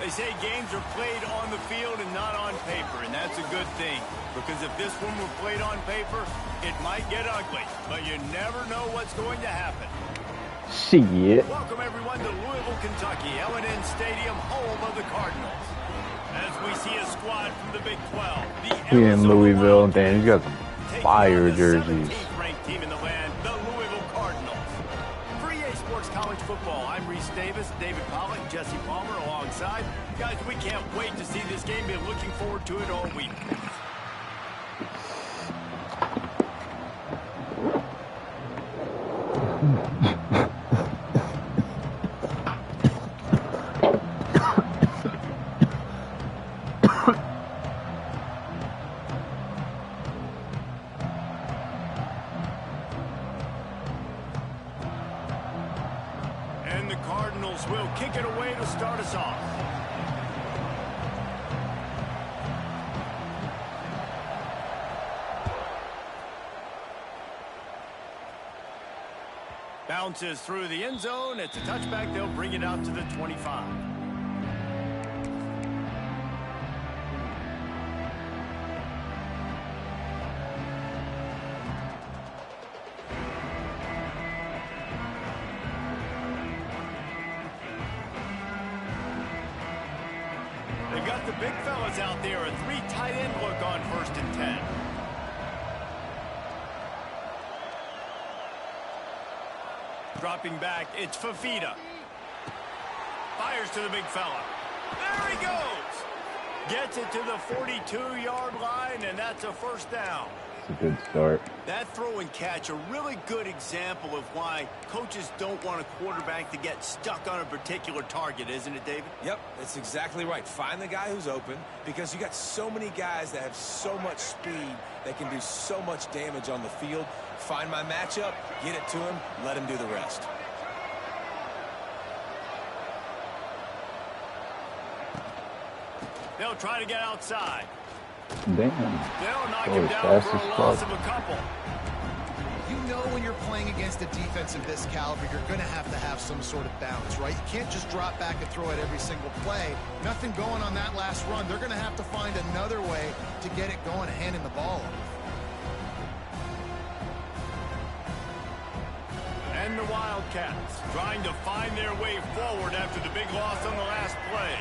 They say games are played on the field and not on paper, and that's a good thing. Because if this one were played on paper, it might get ugly. But you never know what's going to happen. Shit. Welcome, everyone, to Louisville, Kentucky, L&N Stadium, home of the Cardinals. As we see a squad from the Big 12. We in Louisville. Damn, you got some fire jerseys. Ranked team in the land, the Louisville Cardinals. For EA Sports College Football, I'm Reese Davis, David Pollock, Jesse Palmer alongside. Guys, we can't wait to see this game. Been looking forward to it all week. Will kick it away to start us off. Bounces through the end zone. It's a touchback. They'll bring it out to the 25. Got the big fellas out there. A 3 tight end look on 1st and 10. Dropping back, it's Fafita. Fires to the big fella. There he goes. Gets it to the 42-yard line, and that's a first down. It's a good start. That throw and catch, a really good example of why coaches don't want a quarterback to get stuck on a particular target, isn't it, David? Yep, that's exactly right. Find the guy who's open, because you got so many guys that have so much speed that can do so much damage on the field. Find my matchup, get it to him, let him do the rest. They'll try to get outside. Damn. They'll knock him down for a loss of a couple. You know when you're playing against a defense of this caliber, you're going to have some sort of balance, right? You can't just drop back and throw it every single play. Nothing going on that last run. They're going to have to find another way to get it going and handing the ball off. And the Wildcats trying to find their way forward after the big loss on the last play.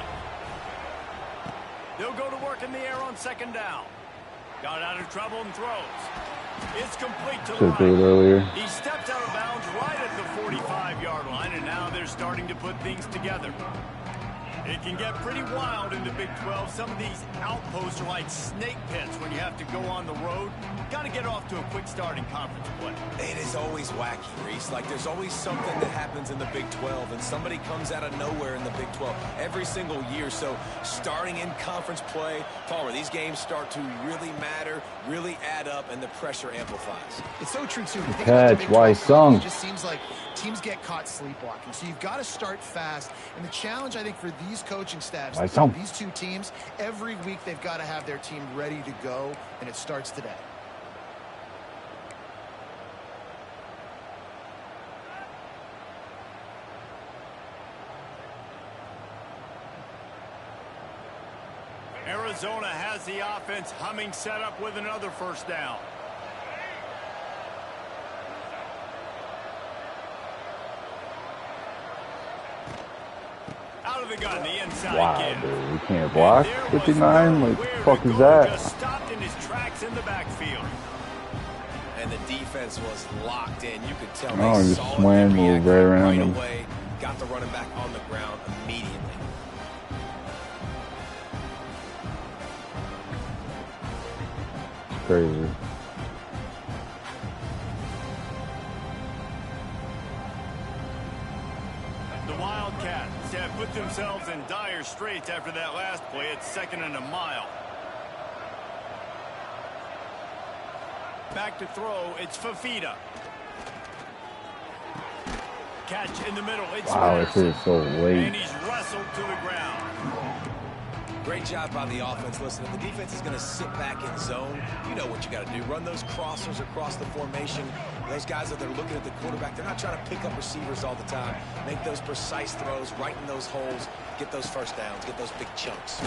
They'll go to work in the air on 2nd down. Got out of trouble and throws. It's complete to the right. He stepped out of bounds right at the 45-yard line, and now they're starting to put things together. It can get pretty wild in the Big 12. Some of these outposts are like snake pits when you have to go on the road. Got to get off to a quick start in conference play. It is always wacky, Reese. Like, there's always something that happens in the Big 12, and somebody comes out of nowhere in the Big 12 every single year. So starting in conference play, Palmer, these games start to really matter, really add up, and the pressure amplifies. It's so true, too. Catch, why sung? It just seems like teams get caught sleepwalking. So you've got to start fast. And the challenge, I think, for these coaching staffs, these two teams, every week they've got to have their team ready to go, and it starts today. Arizona has the offense humming, set up with another first down. Out of the gun, the inside wow, dude, we can't block 59. Like, the fuck is that? Just stopped in his tracks in the backfield. And the defense was locked in. You could tell they just saw swam, moved right around him. Away, got the running back on the ground immediately. Crazy. The Wildcats have put themselves in dire straits after that last play. It's 2nd and a mile. Back to throw. It's Fafita. Catch in the middle. It's wow, this is so late. And he's wrestled to the ground. Great job by the offense. Listen, if the defense is going to sit back in zone, you know what you got to do. Run those crossers across the formation. Those guys that they're looking at the quarterback, they're not trying to pick up receivers all the time. Make those precise throws, right in those holes, get those first downs, get those big chunks.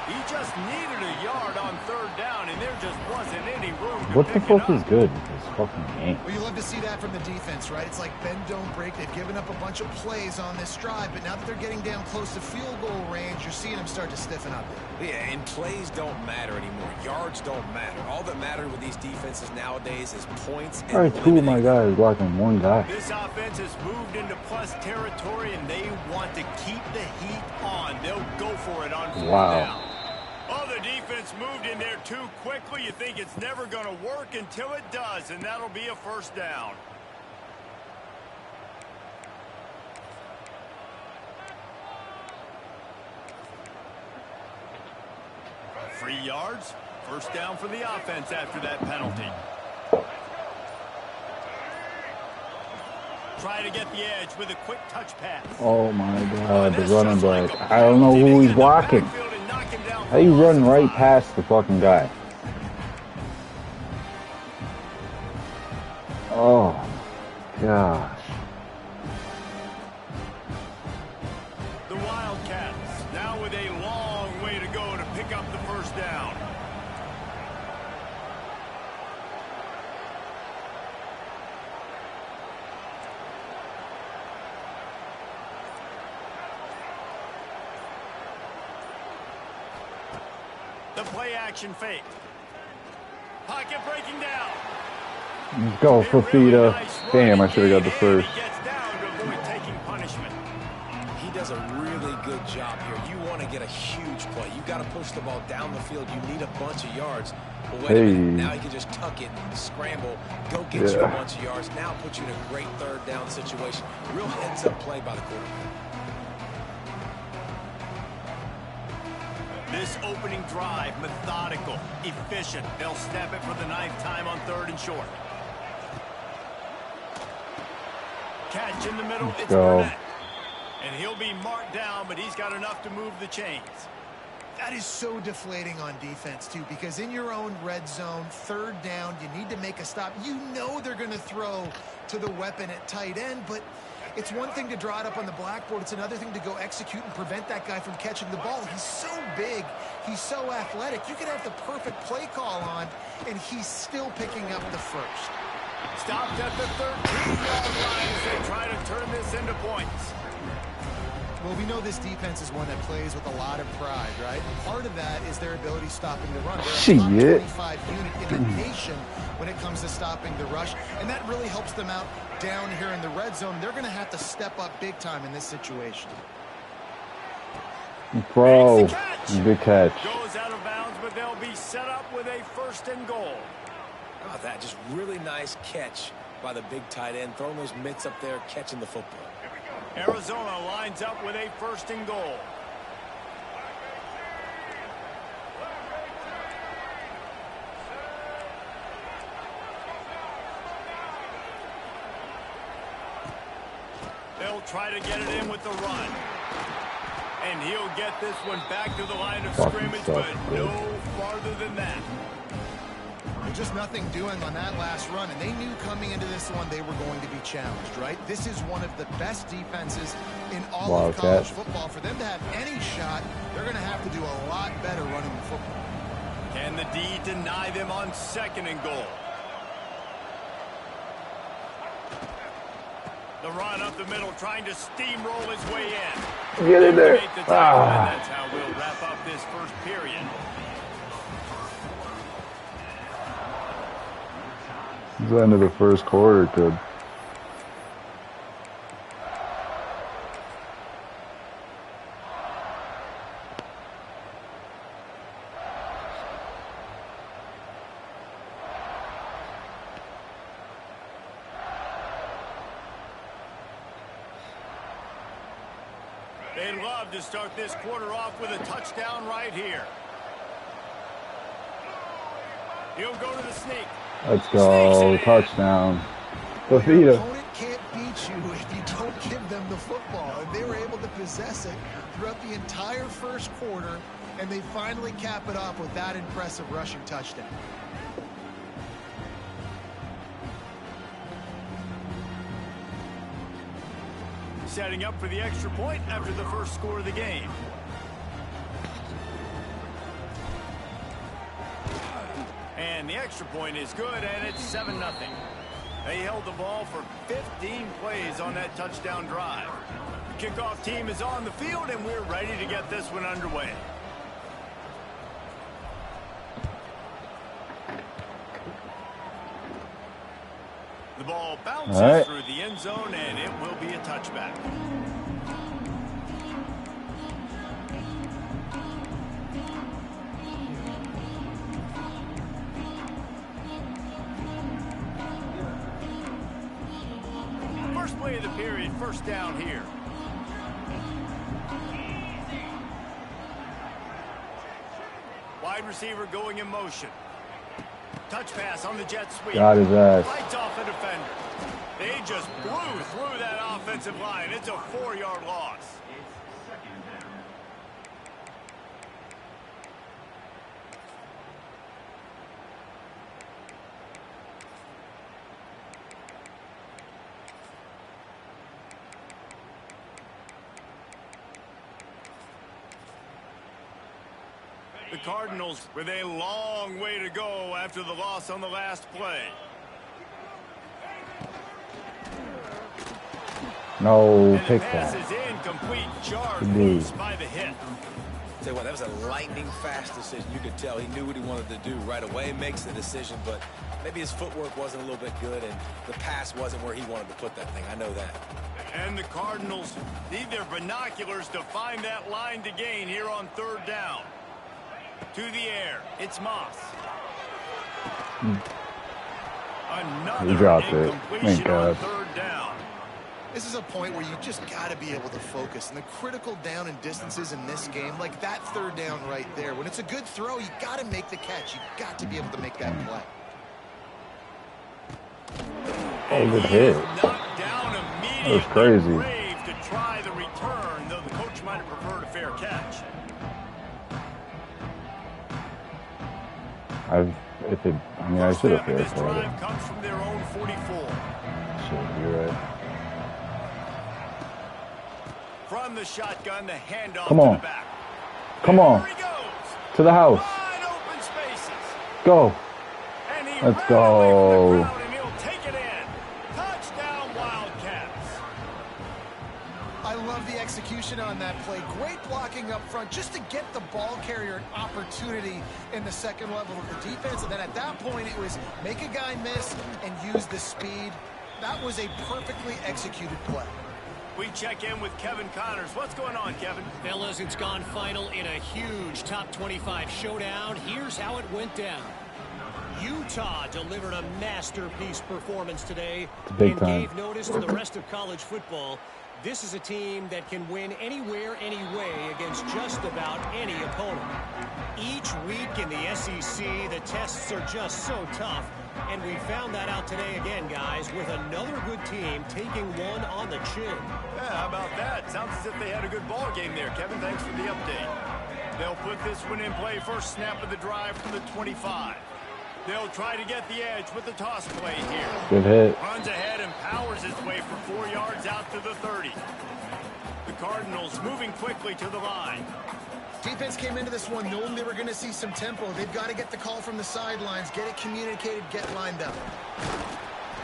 He just needed a yard on third down, and there just wasn't any room to What the pick it fuck up. is good with this fucking game? Well, you love to see that from the defense, right? It's like bend, don't break. They've given up a bunch of plays on this drive, but now that they're getting down close to field goal range, you're seeing them start to stiffen up. Yeah, and plays don't matter anymore. Yards don't matter. All that matters with these defenses nowadays is points and All right, two of my guys blocking one guy. This offense has moved into plus territory, and they want to keep the heat on. They'll go for it on fourth down. Oh, the defense moved in there too quickly. You think it's never going to work until it does, and that'll be a first down. Free yards. First down for the offense after that penalty. Try to get the edge with a quick touch pass. Oh my god, the running back. I don't know who he's blocking. How you run right past the fucking guy? Oh, gosh. The Wildcats now with a long way to go to pick up the first down. The play action fake. Pocket breaking down. Let's go, Fafita. Damn, I should have got the first. He gets down to avoid taking punishment. He does a really good job here. You want to get a huge play. You got to push the ball down the field. You need a bunch of yards. But wait a minute. Now he can just tuck it, scramble, go get you a bunch of yards. Now put you in a great third down situation. Real heads-up play by the quarterback. This opening drive, methodical, efficient. They'll snap it for the 9th time on 3rd and short. Catch in the middle, it's Burnett. And he'll be marked down, but he's got enough to move the chains. That is so deflating on defense, too, because in your own red zone, 3rd down, you need to make a stop. You know they're going to throw to the weapon at tight end, but it's one thing to draw it up on the blackboard. It's another thing to go execute and prevent that guy from catching the ball. He's so big. He's so athletic. You could have the perfect play call on, and he's still picking up the first. Stopped at the 13-yard line as they try to turn this into points. Well, we know this defense is one that plays with a lot of pride, right? Part of that is their ability stopping the run. They're a top 25 unit in the nation when it comes to stopping the rush, and that really helps them out down here in the red zone. They're going to have to step up big time in this situation. Bro, good catch. Goes out of bounds, but they'll be set up with a 1st and goal. How about that? Just really nice catch by the big tight end, throwing those mitts up there, catching the football. Arizona lines up with a 1st and goal. They'll try to get it in with the run. And he'll get this one back to the line of scrimmage, but no farther than that. Just nothing doing on that last run, and they knew coming into this one they were going to be challenged, right? This is one of the best defenses in all of college football. For them to have any shot, they're going to have to do a lot better running the football. Can the D deny them on 2nd and goal? The run up the middle, trying to steamroll his way in. Get in there. And that's how we'll wrap up this first period. The end of the first quarter could. They'd love to start this quarter off with a touchdown right here. He'll go to the sneak. Let's go. Touchdown. Fafita. Your opponent can't beat you if you don't give them the football. And they were able to possess it throughout the entire first quarter. and they finally cap it off with that impressive rushing touchdown. Setting up for the extra point after the first score of the game. And the extra point is good, and it's 7-0. They held the ball for 15 plays on that touchdown drive. The kickoff team is on the field, and we're ready to get this one underway. The ball bounces through the end zone, and it will be a touchback. First play of the period, first down here. Wide receiver going in motion. Touch pass on the jet sweep. Got his ass. Fights off a defender. They just blew through that offensive line. It's a 4-yard loss. The Cardinals with a long way to go after the loss on the last play. No, pick pass that. is incomplete. Jarred loose by the hit. Tell you what, that was a lightning fast decision. You could tell he knew what he wanted to do right away. Makes the decision, but maybe his footwork wasn't a little bit good, and the pass wasn't where he wanted to put that thing. I know that. And the Cardinals need their binoculars to find that line to gain here on third down. To the air, it's Moss. Another He dropped it. incompletion Thank on God. third down. This is a point where you just got to be able to focus. And the critical down and distances in this game, like that third down right there, when it's a good throw, you got to make the catch. You got to be able to make that play. Oh, good hit. Knocked down That was immediately. crazy. Brave to try the return, though the coach might have preferred a fair catch. I should have fair This caught it. drive comes from their own 44. Shit, you're right. From the shotgun, the handoff Come to on. the back. Come on. Here he goes. To the house. Wide open spaces. Go. And he Let's ran go. away from the crowd, and he'll take it in. Touchdown, Wildcats. I love the execution on that play. Great blocking up front just to get the ball carrier an opportunity in the second level of the defense. And then at that point, it was make a guy miss and use the speed. That was a perfectly executed play. We check in with Kevin Connors. What's going on, Kevin? Fellas, it's gone final in a huge top 25 showdown. Here's how it went down. Utah delivered a masterpiece performance today and gave notice to the rest of college football. This is a team that can win anywhere, any way against just about any opponent. Each week in the SEC, the tests are just so tough. And we found that out today again, guys, with another good team taking one on the chin. Yeah, how about that? Sounds as if they had a good ball game there, Kevin. Thanks for the update. They'll put this one in play. First snap of the drive from the 25. They'll try to get the edge with the toss play here. Good hit. Runs ahead and powers his way for 4 yards out to the 30. The Cardinals moving quickly to the line. Defense came into this one knowing they were going to see some tempo. They've got to get the call from the sidelines, get it communicated, get lined up.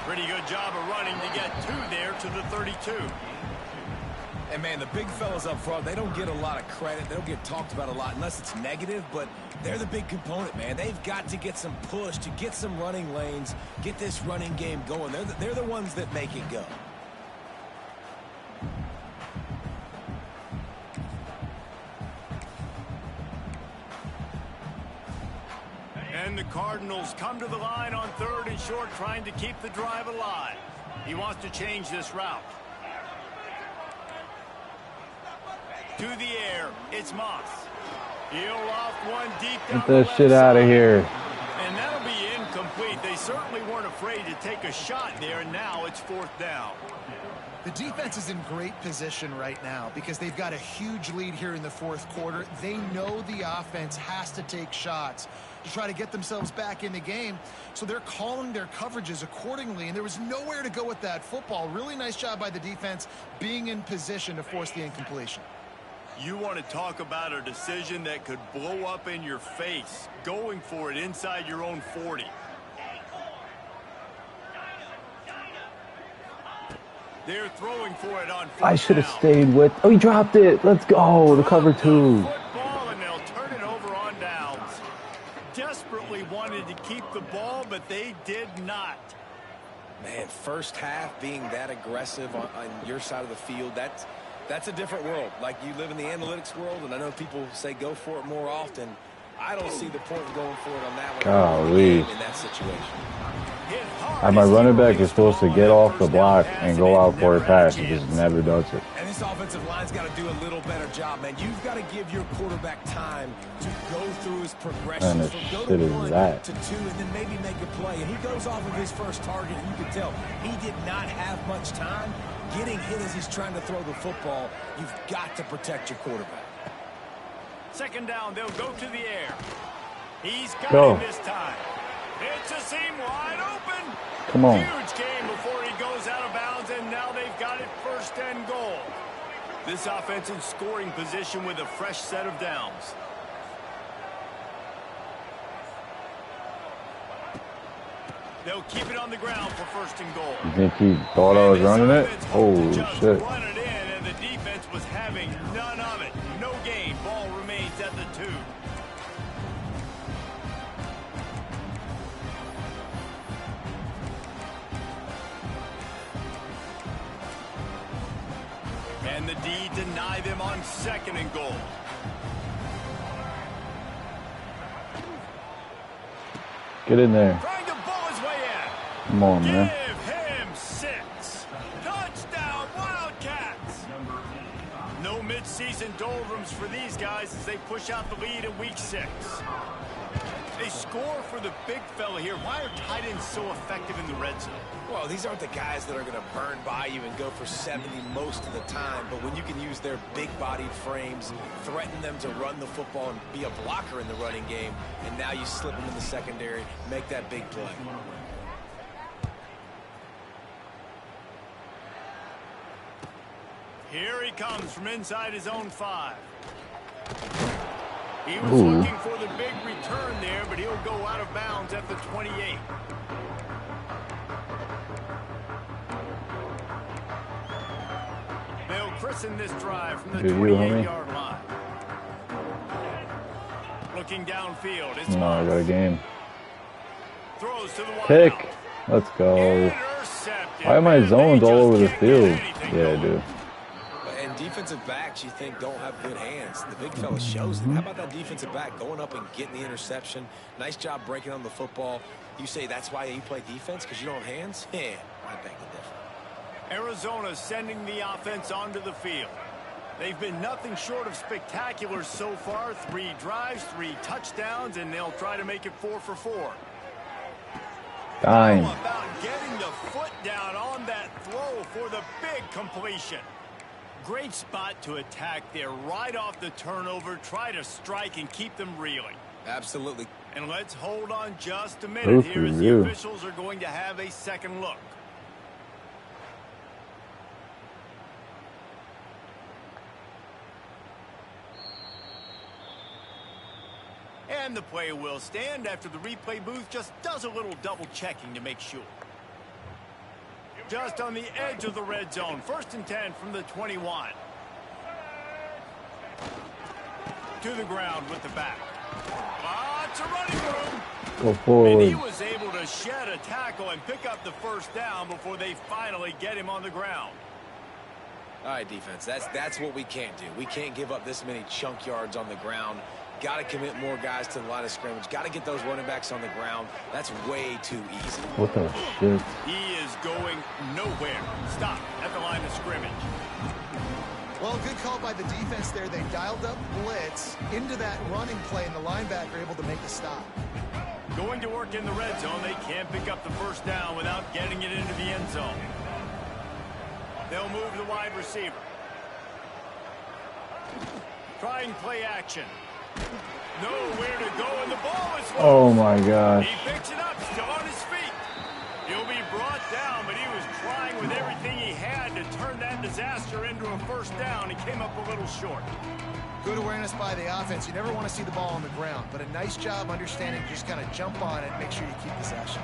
Pretty good job of running to get two there to the 32. And, man, the big fellas up front, they don't get a lot of credit. They don't get talked about a lot unless it's negative, but they're the big component, man. They've got to get some push to get some running lanes, get this running game going. They're the ones that make it go. And the Cardinals come to the line on third and short, trying to keep the drive alive. He wants to change this route. To the air, it's Moss. He'll off one deep down Get that shit out of here. And that'll be incomplete. They certainly weren't afraid to take a shot there, and now it's fourth down. The defense is in great position right now because they've got a huge lead here in the fourth quarter. They know the offense has to take shots to try to get themselves back in the game, so they're calling their coverages accordingly, and there was nowhere to go with that football. Really nice job by the defense being in position to force the incompletion. You want to talk about a decision that could blow up in your face, going for it inside your own 40. They're throwing for it on fourth I should have down. stayed with. Oh, he dropped it. Let's go. The cover 2. Football, and they'll turn it over on downs. Desperately wanted to keep the ball, but they did not. Man, first half being that aggressive on your side of the field, that's a different world. Like, you live in the analytics world, and I know people say go for it more often. I don't see the point in going for it on that one. Golly. In that situation. My running back is supposed to get off the block and go out for a pass. He just never does it. And this offensive line's got to do a little better job, man. You've got to give your quarterback time to go through his progressions from go to 1 to 2 and then maybe make a play. And he goes off of his first target, and you can tell he did not have much time getting hit as he's trying to throw the football. You've got to protect your quarterback. Second down, they'll go to the air. He's got him this time. It's a seam wide open. Come on. Huge game before he goes out of bounds, and now they've got it first and goal. This offense in scoring position with a fresh set of downs. They'll keep it on the ground for first and goal. You think he thought I was running it? Holy shit. Run it in, and the defense was having none of it. No gain. Ball remains at the 2. And the D deny them on second and goal. Get in there. Trying to ball his way in. Come on, man. Give him 6. Touchdown, Wildcats. No mid-season doldrums for these guys as they push out the lead in week 6. They score for the big fella here. Why are tight ends so effective in the red zone? Well, these aren't the guys that are going to burn by you and go for 70 most of the time, but when you can use their big-bodied frames, threaten them to run the football and be a blocker in the running game, and now you slip them in the secondary, make that big play. Here he comes from inside his own 5. He was looking for the big return there, but he'll go out of bounds at the 28. They'll christen this drive from the 28-yard line. Looking downfield. It's I got a game. Throws to the wide Pick. out. Let's go. Intercepted. Why are my zones all over the field? Yeah, I do. And defensive backs, you think, don't have good hands. The big fella shows them. How about that defensive back going up and getting the interception? Nice job breaking on the football. You say that's why you play defense, because you don't have hands? Yeah, I beg the difference. Arizona sending the offense onto the field. They've been nothing short of spectacular so far. 3 drives, 3 touchdowns, and they'll try to make it 4 for 4. Dime. How about getting the foot down on that throw for the big completion? Great spot to attack there right off the turnover. Try to strike and keep them reeling. Absolutely. And let's hold on just a minute here as the officials are going to have a second look. And the play will stand after the replay booth just does a little double checking to make sure. Just on the edge of the red zone. 1st and 10 from the 21. To the ground with the back. It's a running room. Go forward. And he was able to shed a tackle and pick up the first down before they finally get him on the ground. All right, defense, that's what we can't do. We can't give up this many chunk yards on the ground. Got to commit more guys to the line of scrimmage. Got to get those running backs on the ground. That's way too easy. What the shit? He is going nowhere. Stop at the line of scrimmage. Well, good call by the defense there. They dialed up blitz into that running play, and the linebacker able to make the stop. Going to work in the red zone. They can't pick up the first down without getting it into the end zone. They'll move the wide receiver. Trying play action. Nowhere to go, and the ball is loose. Oh my gosh. He picks it up, still on his feet. He'll be brought down, but he was trying with everything he had to turn that disaster into a first down. He came up a little short. Good awareness by the offense. You never want to see the ball on the ground, but a nice job understanding just kind of jump on it, make sure you keep possession.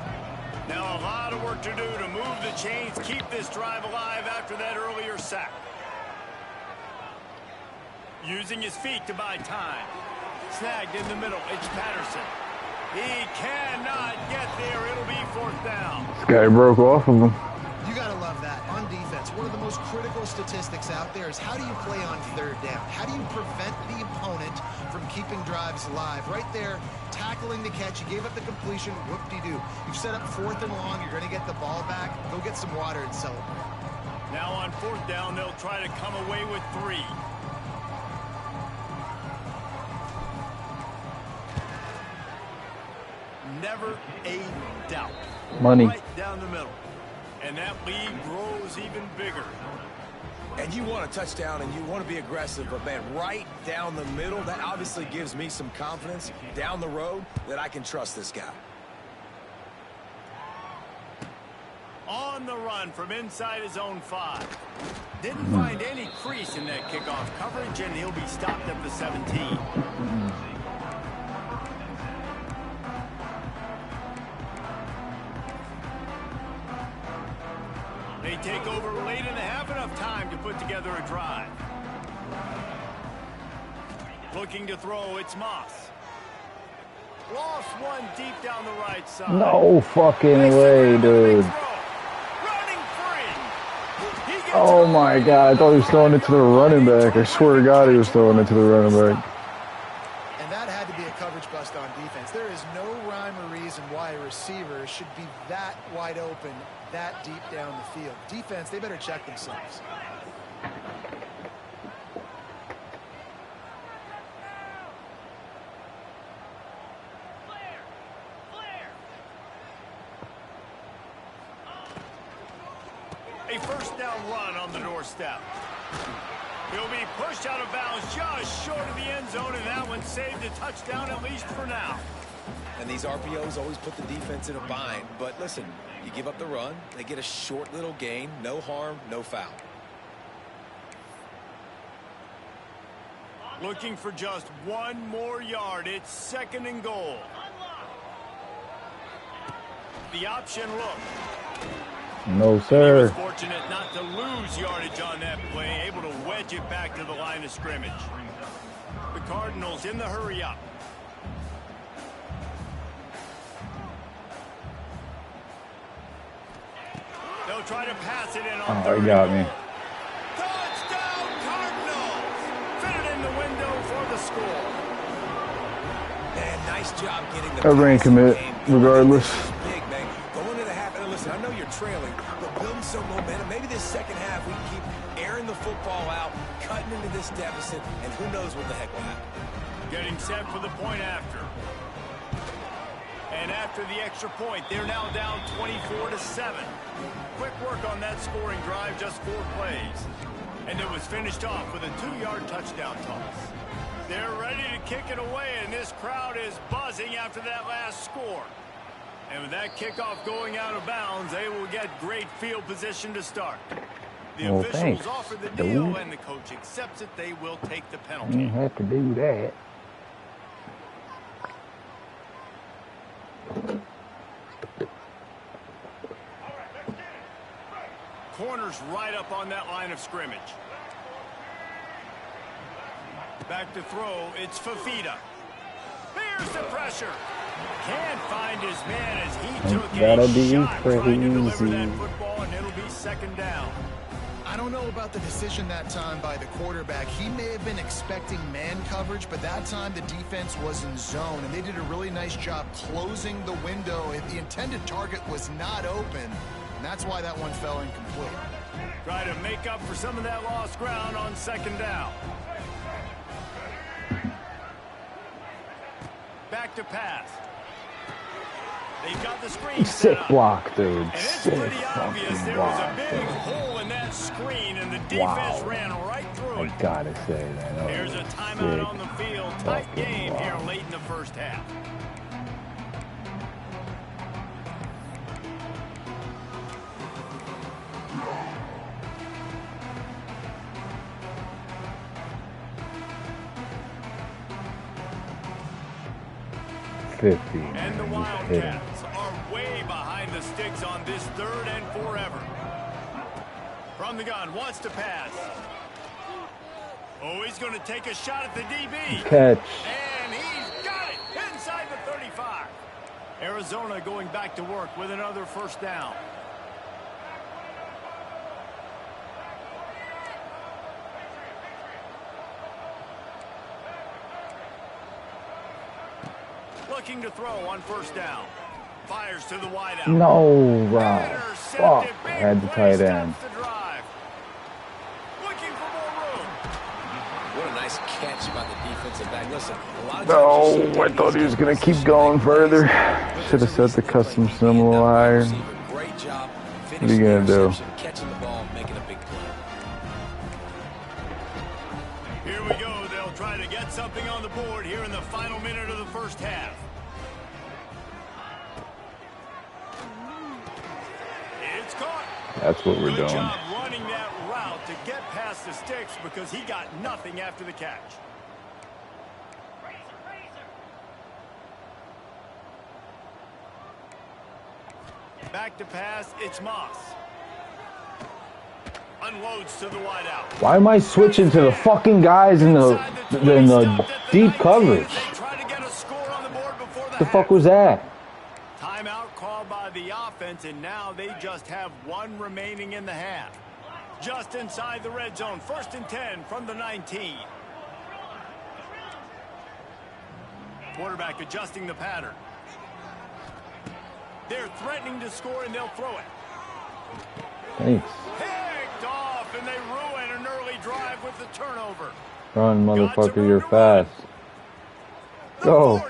Now a lot of work to do to move the chains, keep this drive alive after that earlier sack. Using his feet to buy time. Snagged in the middle. It's Patterson. He cannot get there. It'll be fourth down. This guy broke off of him. You got to love that. On defense, one of the most critical statistics out there is how do you play on third down? How do you prevent the opponent from keeping drives alive? Right there, tackling the catch. You gave up the completion. Whoop-de-doo. You've set up fourth and long. You're going to get the ball back. Go get some water and celebrate. Now on fourth down, they'll try to come away with 3. Never a doubt. Money. Right down the middle. And that lead grows even bigger. And you want a touchdown and you want to be aggressive, but man, right down the middle, that obviously gives me some confidence down the road that I can trust this guy. On the run from inside his own 5. Didn't find any crease in that kickoff coverage, and he'll be stopped at the 17. They take over late and have enough time to put together a drive. Looking to throw, it's Moss. Lost one deep down the right side. No fucking way, dude. Oh my god, I thought he was throwing it to the running back. I swear to God he was throwing it to the running back. And that had to be a coverage bust on defense. There is no rhyme or reason why a receiver should be that wide open, that deep down the field. Defense, they better check themselves. A first down run on the doorstep. He'll be pushed out of bounds just short of the end zone, and that one saved a touchdown, at least for now. And these RPOs always put the defense in a bind. But listen, you give up the run, they get a short little gain, no harm, no foul. Looking for just one more yard. It's 2nd and goal. The option look. No, sir. He was fortunate not to lose yardage on that play, able to wedge it back to the line of scrimmage. The Cardinals in the hurry up. They'll try to pass it in on third. Oh, he got me. Touchdown, Cardinals! Fit it in the window for the score. Man, nice job getting the Everybody commit, regardless. Big, man. Go into the half, and listen, I know you're trailing, but building some momentum. Maybe this second half we can keep airing the football out, cutting into this deficit, and who knows what the heck will happen. Getting set for the point after. And after the extra point, they're now down 24-7. Quick work on that scoring drive, just 4 plays. And it was finished off with a 2-yard touchdown toss. They're ready to kick it away, and this crowd is buzzing after that last score. And with that kickoff going out of bounds, they will get great field position to start. The officials offer the deal, and the coach accepts it. They will take the penalty. You have to do that. Corners right up on that line of scrimmage. Back to throw, it's Fafita. Here's the pressure. Can't find his man as he took a shot trying to deliver that football, and it'll be 2nd down. I don't know about the decision that time by the quarterback. He may have been expecting man coverage, but that time the defense was in zone, and they did a really nice job closing the window. The intended target was not open, and that's why that one fell incomplete. Try to make up for some of that lost ground on 2nd down. Back to pass. They got the screen Sick block, dude. And it's Sick pretty obvious there was a big hole in that screen, and the defense ran right through it. I gotta say that. There's a timeout on the field. Tight game here late in the first half. And the Wildcats are way behind the sticks on this 3rd and forever. From the gun, wants to pass. Oh, he's going to take a shot at the DB. Catch. And he's got it inside the 35. Arizona going back to work with another first down. Looking to throw on first down. Fires to the wideout. No, Rob. Fuck. I had the tight end. Looking for more room. What a nice catch by the defensive back. Listen, a lot of No, I thought he was going to keep going further. Should have set the custom symbol higher. Great job. What are you going to do? Catching the ball, making a big play. Here we go. They'll try to get something on the board here in the final minute of the first half. It's caught. That's what we're Good doing. job running that route to get past the sticks because he got nothing after the catch. Back to pass, it's Moss. Unloads to the wideout. Why am I switching to the fucking guys in the deep coverage? What the fuck was that? Timeout called by the offense, and now they just have one remaining in the half. Just inside the red zone, 1st and 10 from the 19. Quarterback adjusting the pattern. They're threatening to score, and they'll throw it. Thanks. Picked off, and they ruin an early drive with the turnover. Run, motherfucker, you're fast. Go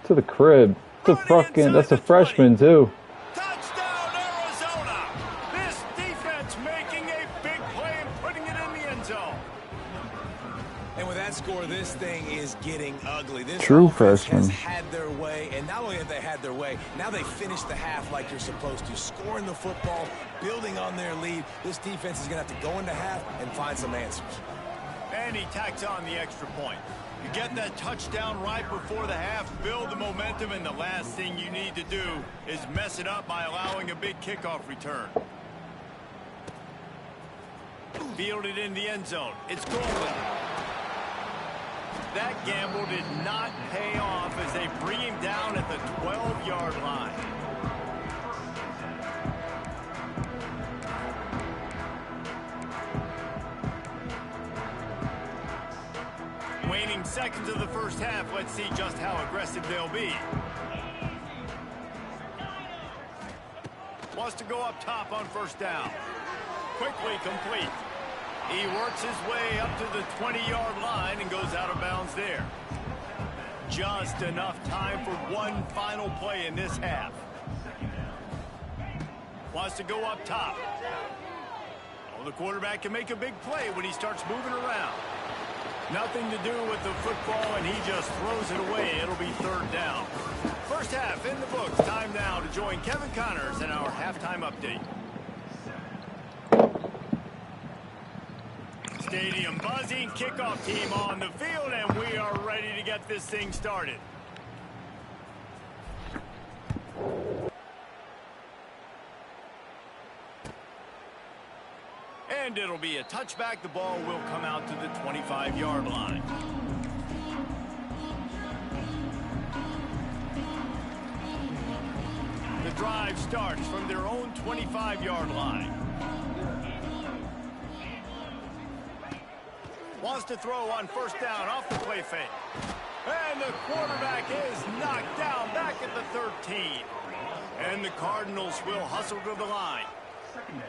to the crib. That's a freshman, too. Touchdown, Arizona. This defense making a big play and putting it in the end zone. And with that score, this thing is getting ugly. This True offense freshman. has had their way, and not only have they had their way, now they finished the half like you're supposed to, scoring the football, building on their lead. This defense is going to have to go into half and find some answers. And he tacks on the extra point. You get that touchdown right before the half, build the momentum, and the last thing you need to do is mess it up by allowing a big kickoff return. Fielded in the end zone. It's golden. That gamble did not pay off as they bring him down at the 12-yard line. Waning seconds of the first half. Let's see just how aggressive they'll be. Wants to go up top on first down. Quickly complete. He works his way up to the 20-yard line and goes out of bounds there. Just enough time for one final play in this half. Wants to go up top. Oh, the quarterback can make a big play when he starts moving around. Nothing to do with the football, and he just throws it away. It'll be 3rd down. First half in the books. Time now to join Kevin Connors in our halftime update. Stadium buzzing, kickoff team on the field, and we are ready to get this thing started. And it'll be a touchback. The ball will come out to the 25-yard line. The drive starts from their own 25-yard line. Wants to throw on first down off the play fake. And the quarterback is knocked down back at the 13. And the Cardinals will hustle to the line.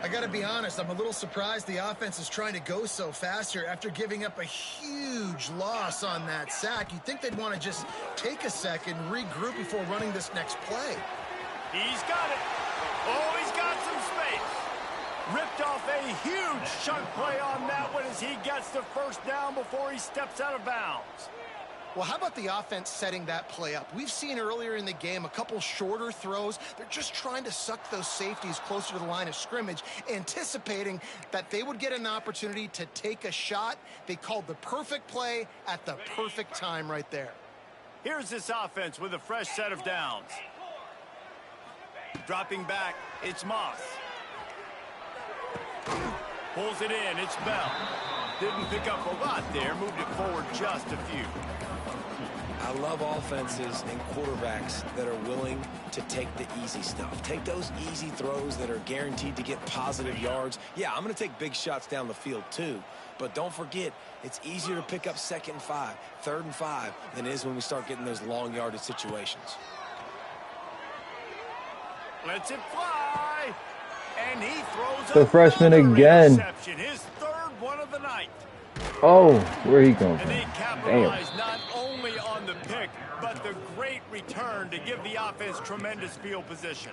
I got to be honest, I'm a little surprised the offense is trying to go so fast here after giving up a huge loss on that sack. You'd think they'd want to just take a second, regroup before running this next play. He's got it. Oh, he's got some space. Ripped off a huge chunk play on that one as he gets the first down before he steps out of bounds. Well, how about the offense setting that play up? We've seen earlier in the game a couple shorter throws. They're just trying to suck those safeties closer to the line of scrimmage, anticipating that they would get an opportunity to take a shot. They called the perfect play at the perfect time right there. Here's this offense with a fresh set of downs. Dropping back, it's Moss. Pulls it in, it's Bell. Didn't pick up a lot there, moved it forward just a few. I love offenses and quarterbacks that are willing to take the easy stuff. Take those easy throws that are guaranteed to get positive yards. Yeah, I'm going to take big shots down the field too. But don't forget, it's easier to pick up 2nd and 5, 3rd and 5 than it is when we start getting those long yardage situations. Lets it fly. And he throws the freshman again. His 3rd one of the night. Oh, where he going from? And they capitalize not only on the pick, but the great return to give the offense tremendous field position.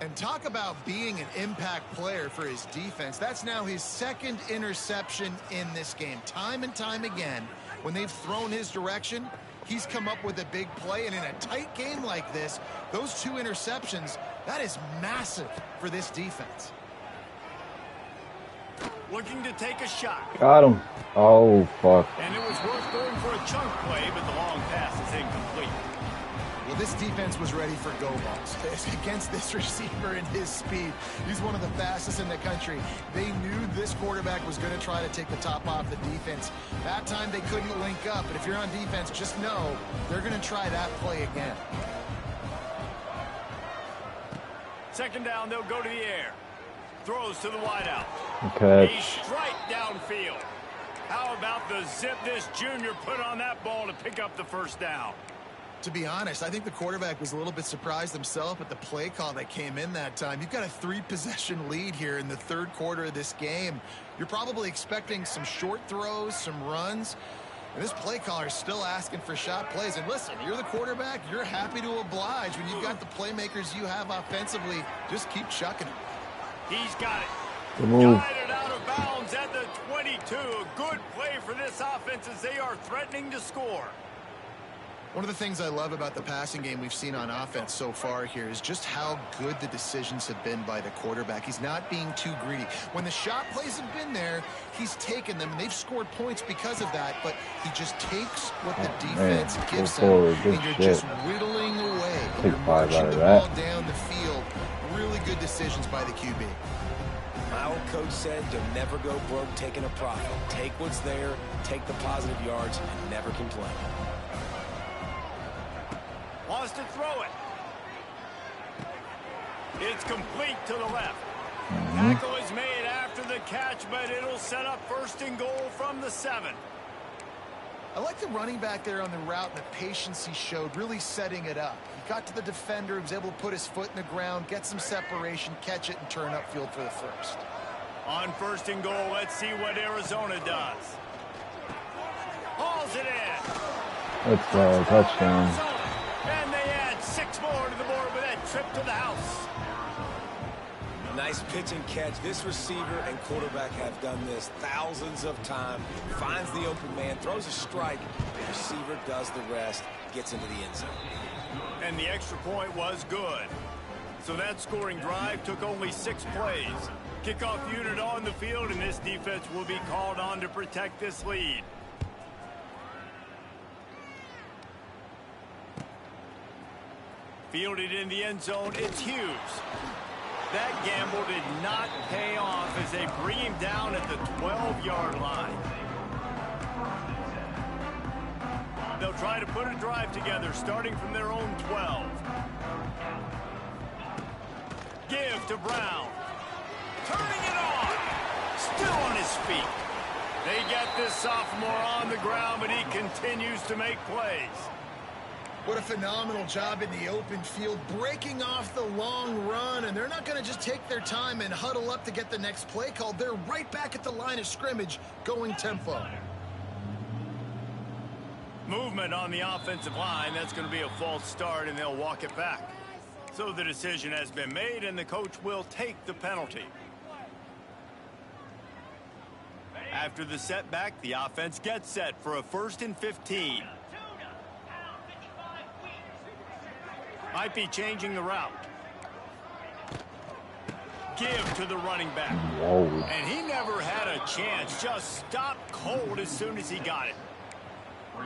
And talk about being an impact player for his defense. That's now his 2nd interception in this game. Time and time again, when they've thrown his direction, he's come up with a big play. And in a tight game like this, those 2 interceptions, that is massive for this defense. Looking to take a shot. Got him. Oh, fuck. And it was worth going for a chunk play, but the long pass is incomplete. Well, this defense was ready for go balls. Against this receiver and his speed, he's one of the fastest in the country. They knew this quarterback was going to try to take the top off the defense. That time they couldn't link up, but if you're on defense, just know they're going to try that play again. 2nd down, they'll go to the air. Throws to the wideout. Okay. A strike downfield. How about the zip this junior put on that ball to pick up the 1st down? To be honest, I think the quarterback was a little bit surprised himself at the play call that came in that time. You've got a 3-possession lead here in the 3rd quarter of this game. You're probably expecting some short throws, some runs. And this play caller is still asking for shot plays. And listen, you're the quarterback. You're happy to oblige. When you've got the playmakers you have offensively, just keep chucking them. He's got it. Good move. Guided out of bounds at the 22. A good play for this offense as they are threatening to score. One of the things I love about the passing game we've seen on offense so far here is just how good the decisions have been by the quarterback. He's not being too greedy. When the shot plays have been there, he's taken them, and they've scored points because of that, but he just takes what the defense gives him, and you're just whittling away. Take 5 out of the that. ball down the field. Really good decisions by the QB. My old coach said, you'll never go broke taking a profit. Take what's there, take the positive yards, and never complain. Wants to throw it. It's complete to the left. Tackle is made after the catch, but it'll set up 1st and goal from the 7. I like the running back there on the route and the patience he showed, really setting it up. He got to the defender, he was able to put his foot in the ground, get some separation, catch it, and turn upfield for the 1st. On 1st and goal, let's see what Arizona does. Hauls it in. Let's go. Touchdown. And they add 6 more to the board with that trip to the house. Nice pitch and catch. This receiver and quarterback have done this thousands of times. Finds the open man, throws a strike. The receiver does the rest, gets into the end zone. And the extra point was good. So that scoring drive took only 6 plays. Kickoff unit on the field, and this defense will be called on to protect this lead. Fielded in the end zone, it's Hughes. That gamble did not pay off as they bring him down at the 12-yard line. They'll try to put a drive together, starting from their own 12. Give to Brown. Turning it on. Still on his feet. They get this sophomore on the ground, but he continues to make plays. What a phenomenal job in the open field, breaking off the long run, and they're not going to just take their time and huddle up to get the next play called. They're right back at the line of scrimmage, going tempo. Movement on the offensive line. That's going to be a false start, and they'll walk it back. So the decision has been made, and the coach will take the penalty. After the setback, the offense gets set for a 1st and 15. Might be changing the route. Give to the running back. Whoa. And he never had a chance. Just stopped cold as soon as he got it.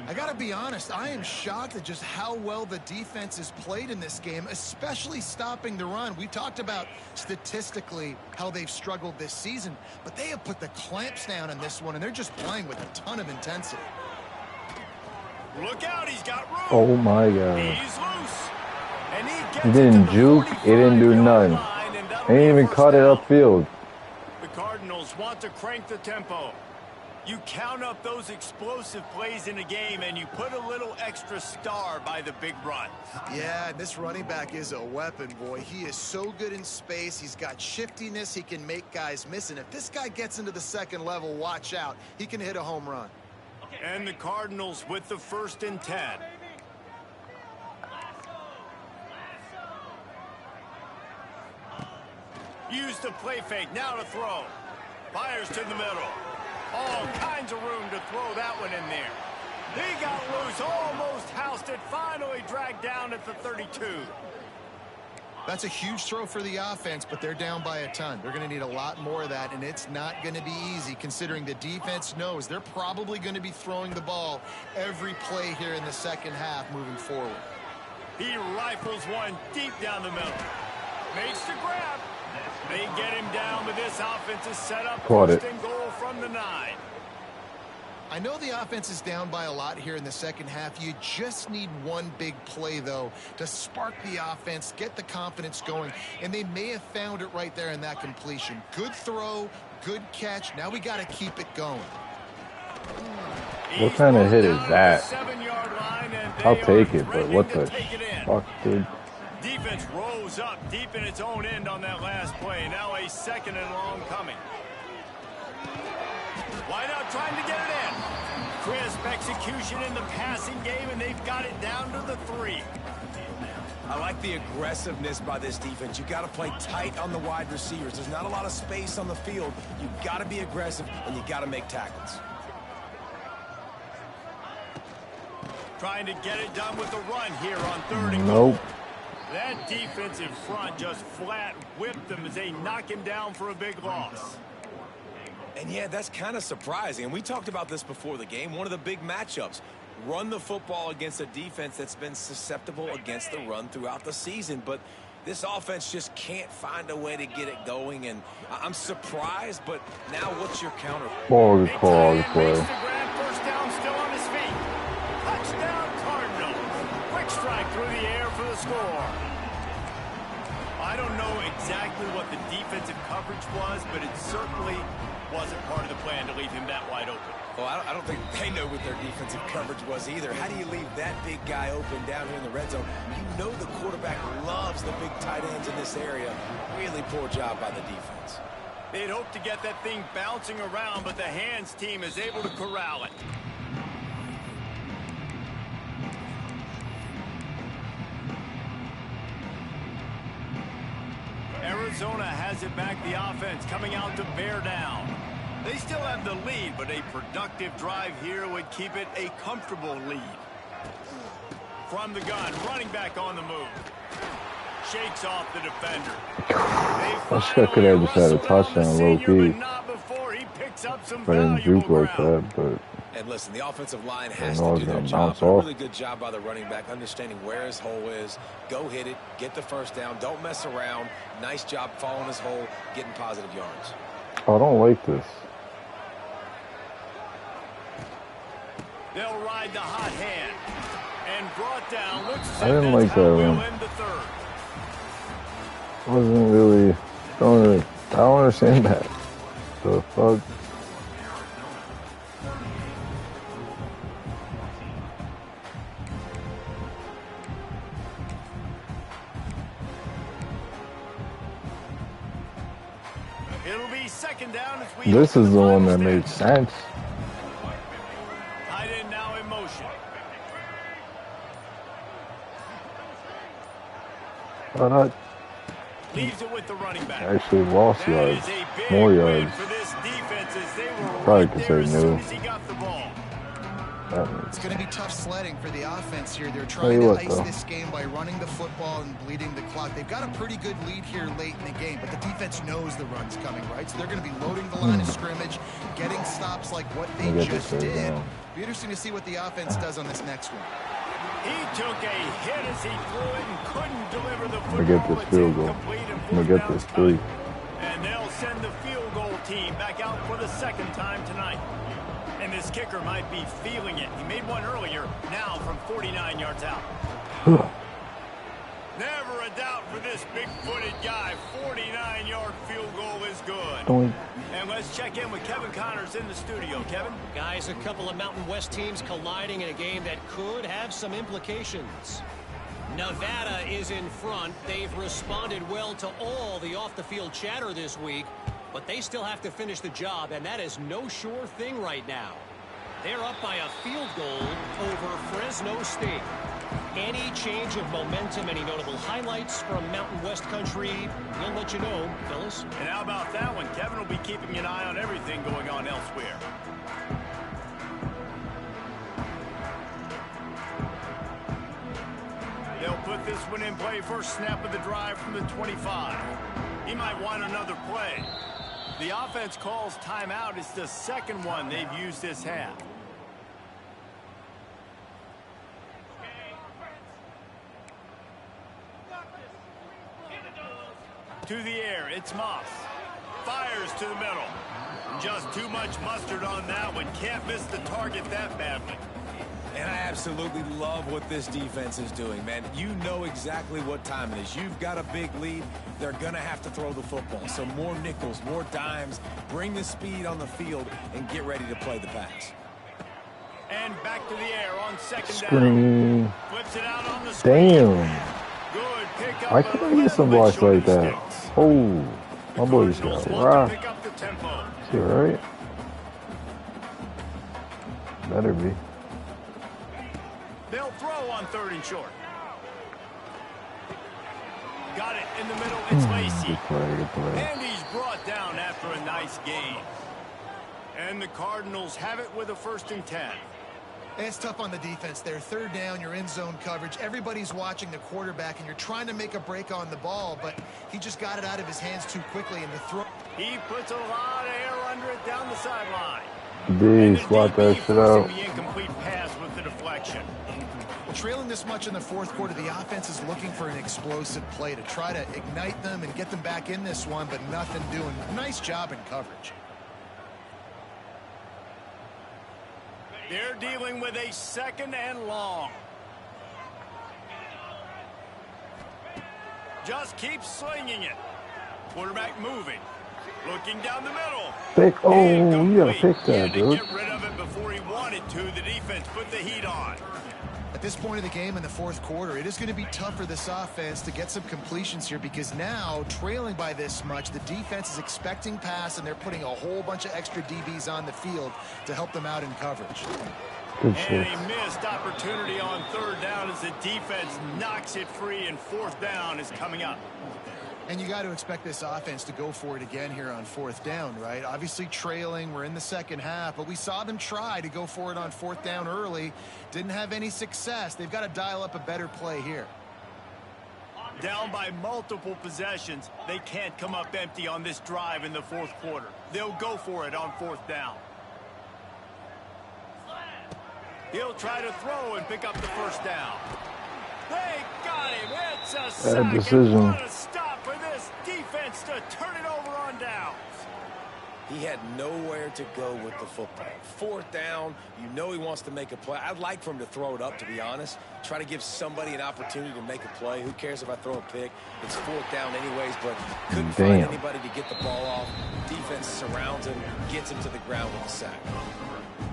I got to be honest, I am shocked at just how well the defense has played in this game, especially stopping the run. We talked about statistically how they've struggled this season, but they have put the clamps down in this one, and they're just playing with a ton of intensity. Look out, he's got room. Oh my God. He's loose. And He didn't juke, he didn't do nothing. He didn't even cut it upfield. The Cardinals want to crank the tempo. You count up those explosive plays in a game, and you put a little extra star by the big run. Yeah, this running back is a weapon, boy. He is so good in space. He's got shiftiness. He can make guys miss. And if this guy gets into the second level, watch out. He can hit a home run. And the Cardinals with the 1st and 10. Use the play fake, now to throw. Fires to the middle. All kinds of room to throw that one in there. He got loose, almost housed it, finally dragged down at the 32. That's a huge throw for the offense, but they're down by a ton. They're going to need a lot more of that, and it's not going to be easy considering the defense knows they're probably going to be throwing the ball every play here in the second half moving forward. He rifles one deep down the middle. Makes the grab. They get him down, but this offense is set up first and goal from the 9. I know the offense is down by a lot here in the second half. You just need one big play, though, to spark the offense, get the confidence going, and they may have found it right there in that completion. Good throw, good catch. Now we got to keep it going. What kind of hit is that? I'll take it, but what the fuck, dude? Defense rolls up deep in its own end on that last play. Now a 2nd and long coming. Wideout trying to get it in. Crisp execution in the passing game, and they've got it down to the 3. I like the aggressiveness by this defense. You got to play tight on the wide receivers. There's not a lot of space on the field. You got to be aggressive, and you got to make tackles. Trying to get it done with the run here on 3rd and goal. Nope. That defensive front just flat whipped them as they knock him down for a big loss. And yeah, that's kind of surprising. And we talked about this before the game. One of the big matchups. Run the football against a defense that's been susceptible against the run throughout the season. But this offense just can't find a way to get it going. And I'm surprised, but now what's your counter? Ball is called, play. First down, still on his feet. Touchdown, Cardinals. Quick strike through the air for the score. I don't know exactly what the defensive coverage was, but it certainly wasn't part of the plan to leave him that wide open. Well, I don't think they know what their defensive coverage was either. How do you leave that big guy open down here in the red zone? You know the quarterback loves the big tight ends in this area. Really poor job by the defense. They'd hoped to get that thing bouncing around, but the hands team is able to corral it. Arizona has it back, the offense coming out to bear down. They still have the lead, but a productive drive here would keep it a comfortable lead. From the gun, running back on the move. Shakes off the defender. I should could have just had a touchdown low key. But I didn't juke like that, but... And listen, the offensive line has to do their job. A really good job by the running back, understanding where his hole is. Go hit it, get the first down, don't mess around. Nice job following his hole, getting positive yards. I don't like this. They'll ride the hot hand. And brought down. Looks I didn't like that one. Wasn't really... I don't understand that. The fuck? It'll be second down as we This is the one that made sense. Tight end now in motion. Oh, no. Leaves it with the running back. Actually lost yards. More yards. For this defense as they were Probably right could there say as no. soon as he got the ball. It's going to be tough sledding for the offense here. They're trying to ice this game by running the football and bleeding the clock. They've got a pretty good lead here late in the game, but the defense knows the run's coming, right? So they're going to be loading the line of scrimmage, getting stops like what they just did. Be interesting to see what the offense does on this next one. He took a hit as he threw it and couldn't deliver the football. I'm going to get this field goal. I'm going to get this 3. And they'll send the field goal team back out for the second time tonight. And this kicker might be feeling it. He made one earlier, now from 49 yards out. Never a doubt for this big-footed guy. 49-yard field goal is good. And let's check in with Kevin Connors in the studio. Kevin? Guys, a couple of Mountain West teams colliding in a game that could have some implications. Nevada is in front. They've responded well to all the off-the-field chatter this week, but they still have to finish the job, and that is no sure thing right now. They're up by a field goal over Fresno State. Any change of momentum, any notable highlights from Mountain West country, we'll let you know, fellas. And how about that one? Kevin will be keeping an eye on everything going on elsewhere. They'll put this one in play first snap of the drive from the 25. He might want another play. The offense calls timeout. It's the second one they've used this half. To the air, it's Moss. Fires to the middle. Just too much mustard on that one. Can't miss the target that badly. And I absolutely love what this defense is doing, man. You know exactly what time it is. You've got a big lead. They're going to have to throw the football. So more nickels, more dimes. Bring the speed on the field and get ready to play the pass. And back to the air on second Screen. down. Flips it out on the screen. Damn. Good pickup. I couldn't get some blocks like that. Oh, my boy's got a rock. Is he alright? Better be. They'll throw on 3rd and short. Got it in the middle. It's Lacey. Good play. And he's brought down after a nice game. And the Cardinals have it with a 1st and 10. It's tough on the defense there. 3rd down, you're in zone coverage. Everybody's watching the quarterback, and you're trying to make a break on the ball, but he just got it out of his hands too quickly, and the throw. He puts a lot of air under it down the sideline. D, swat that shit out. The incomplete pass with the deflection. Well, trailing this much in the 4th quarter, the offense is looking for an explosive play to try to ignite them and get them back in this one, but nothing doing. Nice job in coverage. They're dealing with a 2nd and long. Just keep slinging it. Quarterback moving. Looking down the middle. Pick. Oh, you gotta pick that, dude. Get rid of it before he wanted to. The defense put the heat on. At this point of the game in the 4th quarter, it is going to be tough for this offense to get some completions here because now, trailing by this much, the defense is expecting pass, and they're putting a whole bunch of extra DBs on the field to help them out in coverage. Good and shit. a missed opportunity on 3rd down as the defense knocks it free, and 4th down is coming up. And you got to expect this offense to go for it again here on 4th down, right? Obviously trailing, we're in the 2nd half, but we saw them try to go for it on 4th down early. Didn't have any success. They've got to dial up a better play here. Down by multiple possessions, they can't come up empty on this drive in the 4th quarter. They'll go for it on 4th down. He'll try to throw and pick up the 1st down. They got him. It's a sack. Decision. What a stop for this defense to turn it over on downs. He had nowhere to go with the football. 4th down, you know he wants to make a play. I'd like for him to throw it up, to be honest. Try to give somebody an opportunity to make a play. Who cares if I throw a pick? It's 4th down anyways, but couldn't find anybody to get the ball off. Defense surrounds him, gets him to the ground with a sack.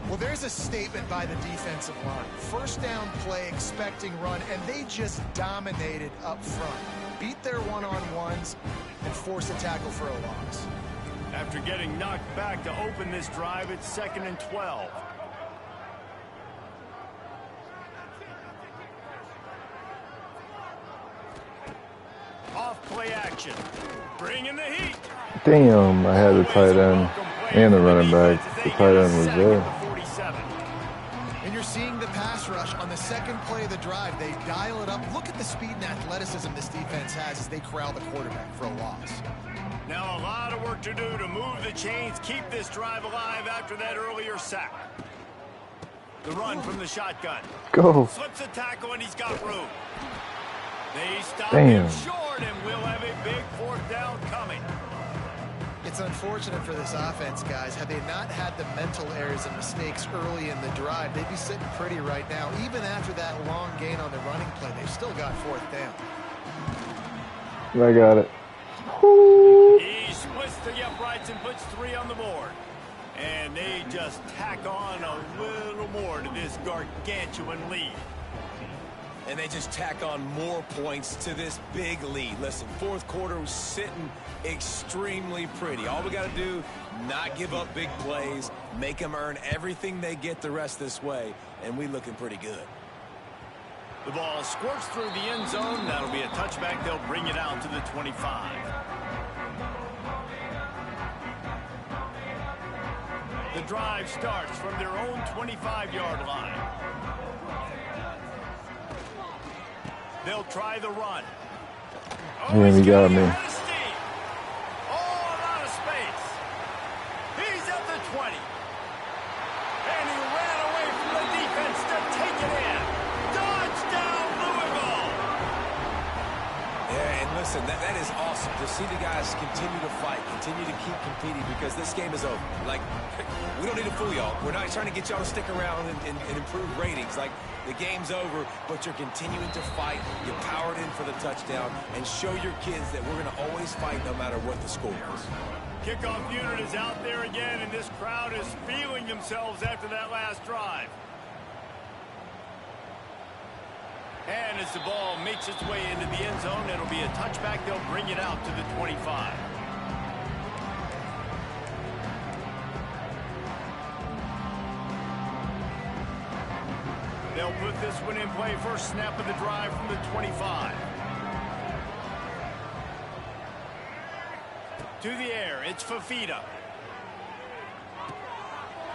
Well, there's a statement by the defensive line. 1st down play, expecting run, and they just dominated up front. Beat their one-on-ones and force a tackle for a loss. After getting knocked back to open this drive, it's 2nd and 12. possession. Bringing the heat. Damn, I had the tight end and the running back. The tight end was there. And you're seeing the pass rush on the second play of the drive. They dial it up. Look at the speed and athleticism this defense has as they corral the quarterback for a loss. Now a lot of work to do to move the chains, keep this drive alive after that earlier sack. The run from the shotgun. Go. Slips a tackle and he's got room. They stop him short and we'll have a big fourth down coming. It's unfortunate for this offense, guys. Had they not had the mental errors and mistakes early in the drive, they'd be sitting pretty right now. Even after that long gain on the running play, they've still got fourth down. I got it. He splits the uprights and puts 3 on the board. And they just tack on a little more to this gargantuan lead. And they just tack on more points to this big lead. Listen, fourth quarter was sitting extremely pretty. All we got to do, not give up big plays, make them earn everything they get the rest this way, and we looking pretty good. The ball squirts through the end zone. That'll be a touchback. They'll bring it out to the 25. The drive starts from their own 25-yard line. They'll try the run. Yeah, he got me. Oh, a lot of space. He's at the 20. And he ran away from the defense to take it in. Touchdown, Louisville. Yeah, and listen, that is awesome to see the guys continue to fight, continue to keep competing, because this game is over. Like, we don't need to fool y'all. We're not trying to get y'all to stick around and improve ratings. Like, the game's over, but you're continuing to fight. You powered in for the touchdown and show your kids that we're going to always fight no matter what the score is. Kickoff unit is out there again, and this crowd is feeling themselves after that last drive. And as the ball makes its way into the end zone, it'll be a touchback. They'll bring it out to the 25. They'll put this one in play. First snap of the drive from the 25. To the air, it's Fafita.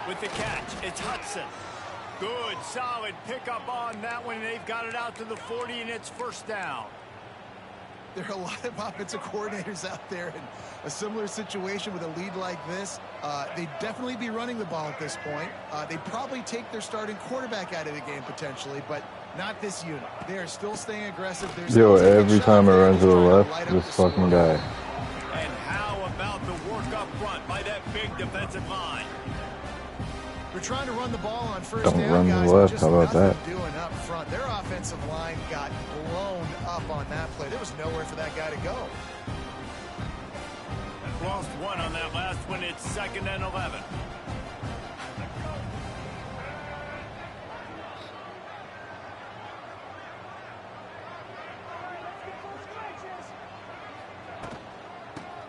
With the catch, it's Hudson. Good, solid pickup on that one. They've got it out to the 40, and it's first down. There are a lot of offensive coordinators out there in a similar situation with a lead like this. They'd definitely be running the ball at this point. They'd probably take their starting quarterback out of the game potentially, but not this unit. They are still staying aggressive. Yo, every time I run to the left, this fucking guy. And how about the work up front by that big defensive line? We're trying to run the ball on first Don't down, run guys. the left. Just How about that? doing up front. Their offensive line got blown up on that play. There was nowhere for that guy to go. Lost one on that last one. It's 2nd and 11.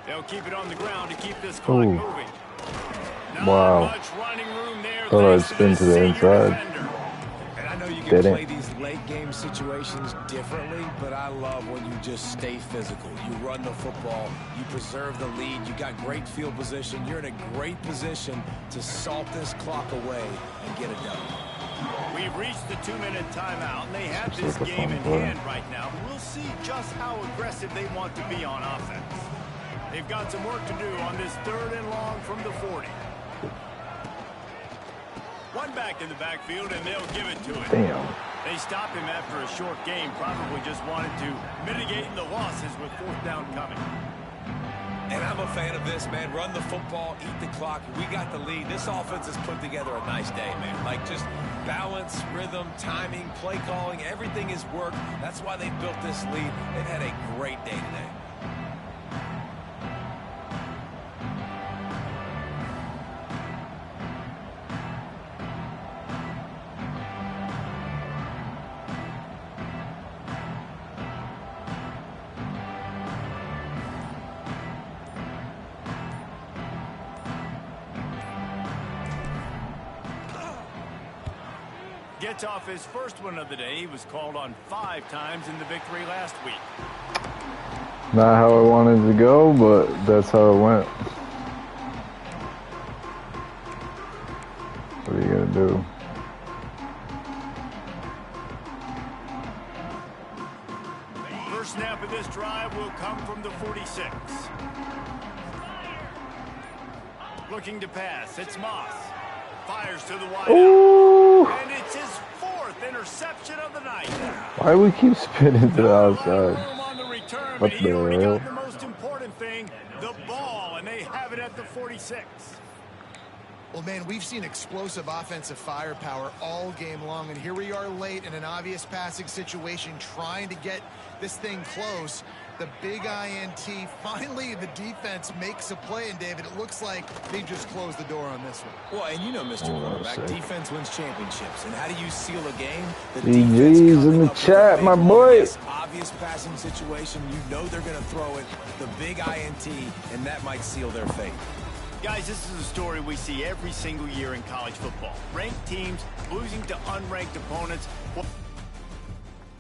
They'll keep it on the ground to keep this clock moving. Wow. Thought I'd spin to the inside. And I know you can play these late game situations differently, but I love when you just stay physical. You run the football, you preserve the lead, you got great field position, you're in a great position to salt this clock away and get it done. We've reached the 2-minute timeout, and they have this game in hand right now. We'll see just how aggressive they want to be on offense. They've got some work to do on this 3rd and long from the 40. One back in the backfield, and they'll give it to him. Damn. They stopped him after a short game. Probably just wanted to mitigate the losses with 4th down coming. And I'm a fan of this, man. Run the football, eat the clock. We got the lead. This offense has put together a nice day, man. Like, just balance, rhythm, timing, play calling, everything has worked. That's why they built this lead. They've had a great day today. Gets off his first one of the day. He was called on 5 times in the victory last week. Not how I wanted to go, but that's how it went. What are you gonna do? First snap of this drive will come from the 46. Looking to pass, it's Moss. Fires to the wide out. And it's his 4th interception of the night. Why do we keep spinning to the outside? What the hell? The most important thing, the ball, and they have it at the 46. Well, man, we've seen explosive offensive firepower all game long, and here we are late in an obvious passing situation trying to get this thing close. The big INT, finally the defense makes a play, and David, it looks like they just closed the door on this one. Well, and you know, Mr. Quarterback, defense wins championships, and how do you seal a game? The GG's in the chat, my boy. Obvious passing situation, you know they're going to throw it, the big INT, and that might seal their fate. Guys, this is a story we see every single year in college football. Ranked teams losing to unranked opponents.